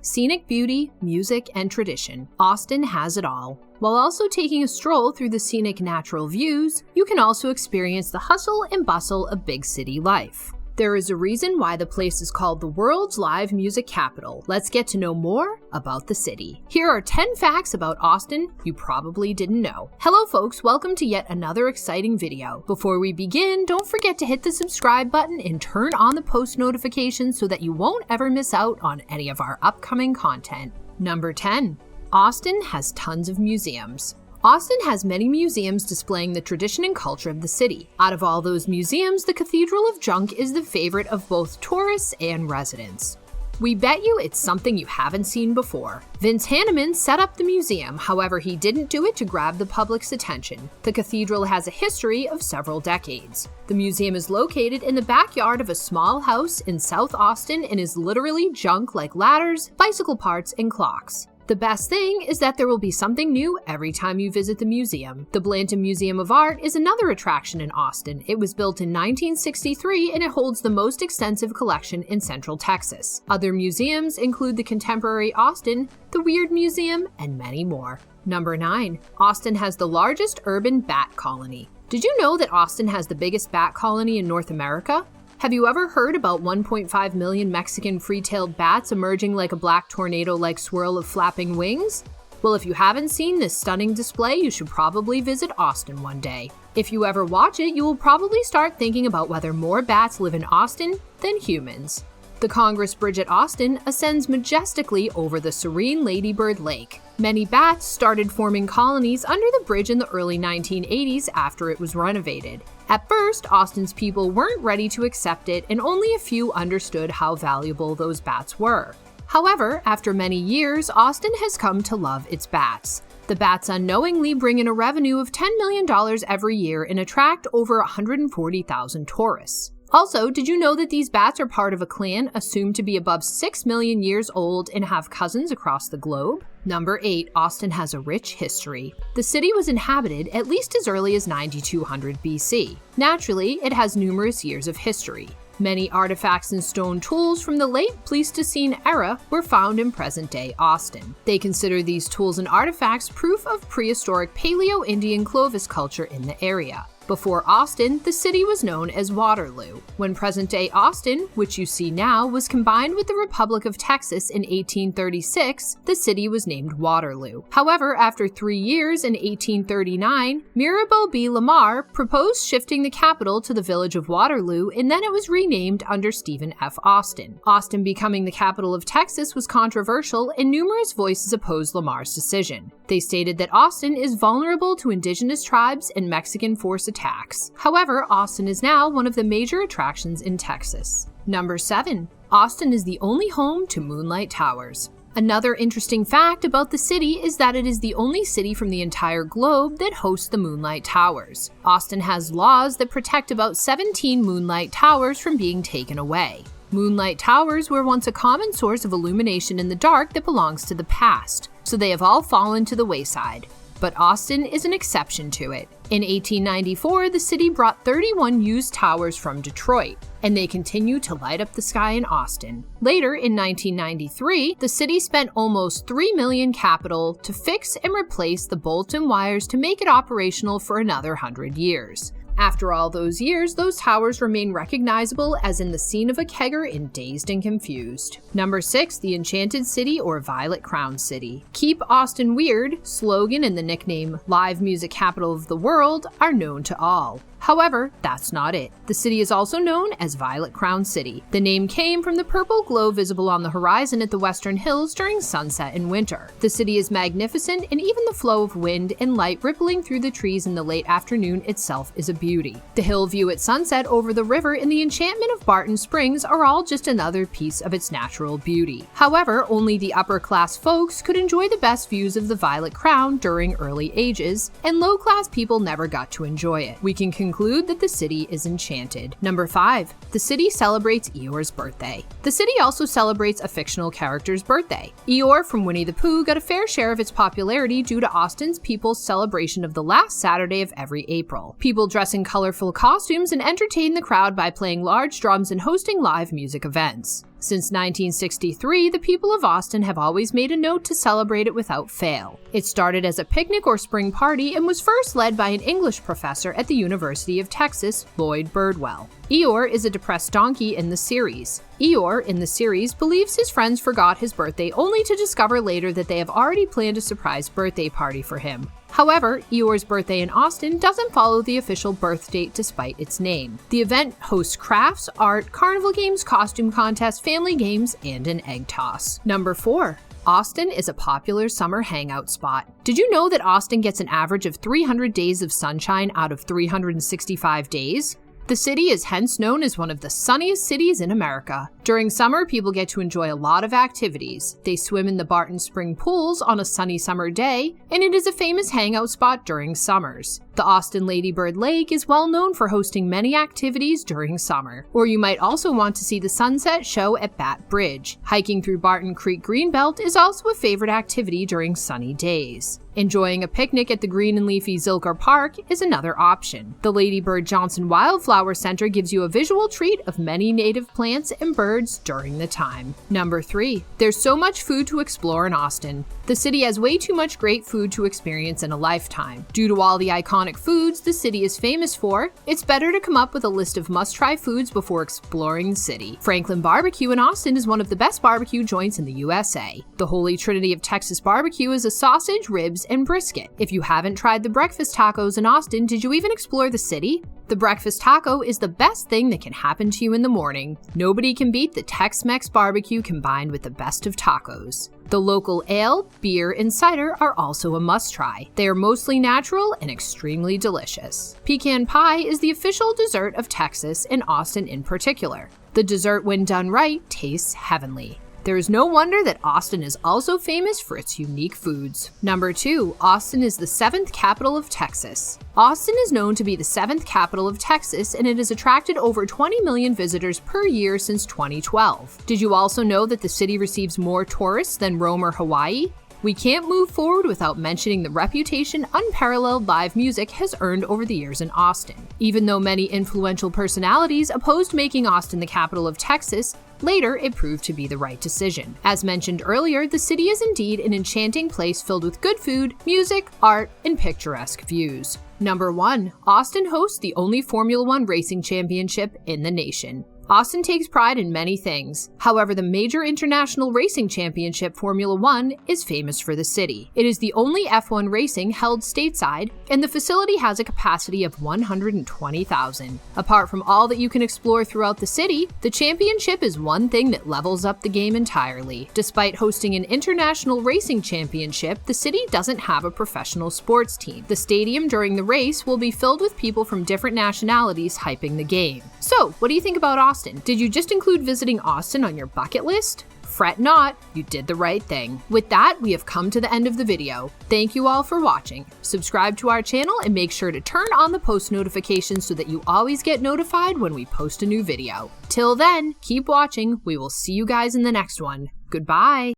scenic beauty, music, and tradition. Austin has it all. While also taking a stroll through the scenic natural views, you can also experience the hustle and bustle of big city life. There is a reason why the place is called the world's live music capital. Let's get to know more about the city. Here are 10 facts about Austin you probably didn't know. Hello folks, welcome to yet another exciting video. Before we begin, don't forget to hit the subscribe button and turn on the post notifications so that you won't ever miss out on any of our upcoming content. Number 10. Austin has tons of museums. Austin has many museums displaying the tradition and culture of the city. Out of all those museums, the Cathedral of Junk is the favorite of both tourists and residents. We bet you it's something you haven't seen before. Vince Hanneman set up the museum, however he didn't do it to grab the public's attention. The cathedral has a history of several decades. The museum is located in the backyard of a small house in South Austin and is literally junk like ladders, bicycle parts, and clocks. The best thing is that there will be something new every time you visit the museum. The Blanton Museum of Art is another attraction in Austin. It was built in 1963 and it holds the most extensive collection in Central Texas. Other museums include the Contemporary Austin, the Weird Museum, and many more. Number 9. Austin has the largest urban bat colony. Did you know that Austin has the biggest bat colony in North America? Have you ever heard about 1.5 million Mexican free-tailed bats emerging like a black tornado-like swirl of flapping wings? Well, if you haven't seen this stunning display, you should probably visit Austin one day. If you ever watch it, you will probably start thinking about whether more bats live in Austin than humans. The Congress Bridge at Austin ascends majestically over the serene Ladybird Lake. Many bats started forming colonies under the bridge in the early 1980s after it was renovated. At first, Austin's people weren't ready to accept it, and only a few understood how valuable those bats were. However, after many years, Austin has come to love its bats. The bats unknowingly bring in a revenue of $10 million every year and attract over 140,000 tourists. Also, did you know that these bats are part of a clan assumed to be above 6 million years old and have cousins across the globe? Number 8. Austin has a rich history. The city was inhabited at least as early as 9200 BC. Naturally, it has numerous years of history. Many artifacts and stone tools from the late Pleistocene era were found in present-day Austin. They consider these tools and artifacts proof of prehistoric Paleo-Indian Clovis culture in the area. Before Austin, the city was known as Waterloo. When present-day Austin, which you see now, was combined with the Republic of Texas in 1836, the city was named Waterloo. However, after 3 years in 1839, Mirabeau B. Lamar proposed shifting the capital to the village of Waterloo, and then it was renamed under Stephen F. Austin. Austin becoming the capital of Texas was controversial, and numerous voices opposed Lamar's decision. They stated that Austin is vulnerable to indigenous tribes and Mexican force attacks. However, Austin is now one of the major attractions in Texas. Number 7. Austin is the only home to Moonlight Towers. Another interesting fact about the city is that it is the only city from the entire globe that hosts the Moonlight Towers. Austin has laws that protect about 17 Moonlight Towers from being taken away. Moonlight Towers were once a common source of illumination in the dark that belongs to the past, so they have all fallen to the wayside. But Austin is an exception to it. In 1894, the city brought 31 used towers from Detroit, and they continue to light up the sky in Austin. Later, in 1993, the city spent almost $3 million capital to fix and replace the bolts and wires to make it operational for another 100 years. After all those years, those towers remain recognizable as in the scene of a kegger in Dazed and Confused. Number 6. The Enchanted City or Violet Crown City. Keep Austin Weird, slogan and the nickname Live Music Capital of the World are known to all. However, that's not it. The city is also known as Violet Crown City. The name came from the purple glow visible on the horizon at the western hills during sunset in winter. The city is magnificent, and even the flow of wind and light rippling through the trees in the late afternoon itself is a beauty. The hill view at sunset over the river and the enchantment of Barton Springs are all just another piece of its natural beauty. However, only the upper-class folks could enjoy the best views of the Violet Crown during early ages, and low-class people never got to enjoy it. We can conclude that the city is enchanted. Number 5. The city celebrates Eeyore's birthday. The city also celebrates a fictional character's birthday. Eeyore from Winnie the Pooh got a fair share of its popularity due to Austin's people's celebration of the last Saturday of every April. People dress in colorful costumes and entertain the crowd by playing large drums and hosting live music events. Since 1963, the people of Austin have always made a note to celebrate it without fail. It started as a picnic or spring party and was first led by an English professor at the University of Texas, Lloyd Birdwell. Eeyore is a depressed donkey in the series. Eeyore, in the series, believes his friends forgot his birthday only to discover later that they have already planned a surprise birthday party for him. However, Eeyore's birthday in Austin doesn't follow the official birth date despite its name. The event hosts crafts, art, carnival games, costume contests, family games, and an egg toss. Number 4. Austin is a popular summer hangout spot. Did you know that Austin gets an average of 300 days of sunshine out of 365 days? The city is hence known as one of the sunniest cities in America. During summer, people get to enjoy a lot of activities. They swim in the Barton Spring pools on a sunny summer day, and it is a famous hangout spot during summers. The Austin Lady Bird Lake is well known for hosting many activities during summer. Or you might also want to see the sunset show at Bat Bridge. Hiking through Barton Creek Greenbelt is also a favorite activity during sunny days. Enjoying a picnic at the green and leafy Zilker Park is another option. The Lady Bird Johnson Wildflower Center gives you a visual treat of many native plants and birds during the time. Number 3. There's so much food to explore in Austin. The city has way too much great food to experience in a lifetime. Due to all the iconic foods the city is famous for, it's better to come up with a list of must-try foods before exploring the city. Franklin Barbecue in Austin is one of the best barbecue joints in the USA. The Holy Trinity of Texas barbecue is a sausage, ribs, and brisket. If you haven't tried the breakfast tacos in Austin, did you even explore the city? The breakfast taco is the best thing that can happen to you in the morning. Nobody can beat the Tex-Mex barbecue combined with the best of tacos. The local ale, beer, and cider are also a must-try. They are mostly natural and extremely delicious. Pecan pie is the official dessert of Texas and Austin in particular. The dessert, when done right, tastes heavenly. There is no wonder that Austin is also famous for its unique foods. Number 2. Austin is the 7th capital of Texas. Austin is known to be the 7th capital of Texas, and it has attracted over 20 million visitors per year since 2012. Did you also know that the city receives more tourists than Rome or Hawaii? We can't move forward without mentioning the reputation unparalleled live music has earned over the years in Austin. Even though many influential personalities opposed making Austin the capital of Texas, later it proved to be the right decision. As mentioned earlier, the city is indeed an enchanting place filled with good food, music, art, and picturesque views. Number 1. Austin hosts the only Formula One racing championship in the nation. Austin takes pride in many things. However, the major international racing championship, Formula One, is famous for the city. It is the only F1 racing held stateside, and the facility has a capacity of 120,000. Apart from all that you can explore throughout the city, the championship is one thing that levels up the game entirely. Despite hosting an international racing championship, the city doesn't have a professional sports team. The stadium during the race will be filled with people from different nationalities hyping the game. So, what do you think about Austin? Did you just include visiting Austin on your bucket list? Fret not, you did the right thing. With that, we have come to the end of the video. Thank you all for watching. Subscribe to our channel and make sure to turn on the post notifications so that you always get notified when we post a new video. Till then, keep watching. We will see you guys in the next one. Goodbye.